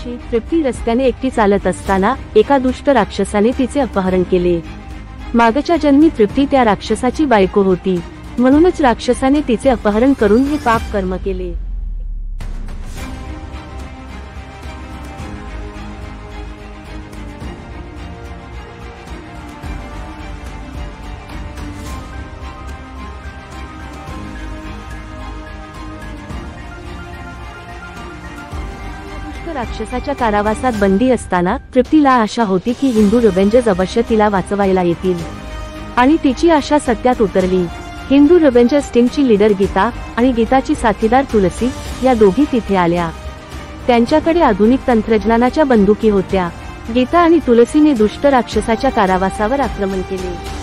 दिवशी तृप्ती रस्त्याने एकटी चालत असताना एका दुष्ट राक्षसाने तिचे अपहरण केले। मागच्या जन्मी तृप्ती त्या राक्षसाची बायको होती, म्हणूनच राक्षसाने तिचे अपहरण करून हे पाप कर्म केले। राक्षसाच्या कारावासात बंदी असताना तृप्तीला आशा होती की हिंदू रिव्हेंजर्स अवश्य तिला वाचवायला येतील, आणि तिची आशा सत्यात उतरली। हिंदू रिव्हेंजर्स टीमची लीडर गीता आणि गीताची साथीदार तुलसी या दोघी तिथे आल्या। त्यांच्याकडे आधुनिक तंत्रज्ञानाच्या बंदुकी होत्या। गीता आणि तुलसीने दुष्ट राक्षसाच्या कारावासावर आक्रमण केले।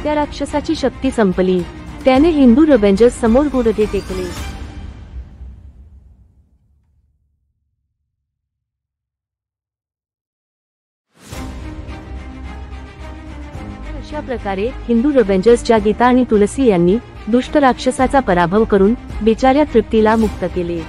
त्या राक्षसाची शक्ती संपली। त्याने हिंदू रिव्हेंजर्स समोर गुडघे टेकले। अशा प्रकारे हिंदू रिव्हेंजर्सच्या गीता आणि तुलसी यांनी दुष्ट राक्षसाचा पराभव करून बिचाऱ्या तृप्तीला मुक्त केले।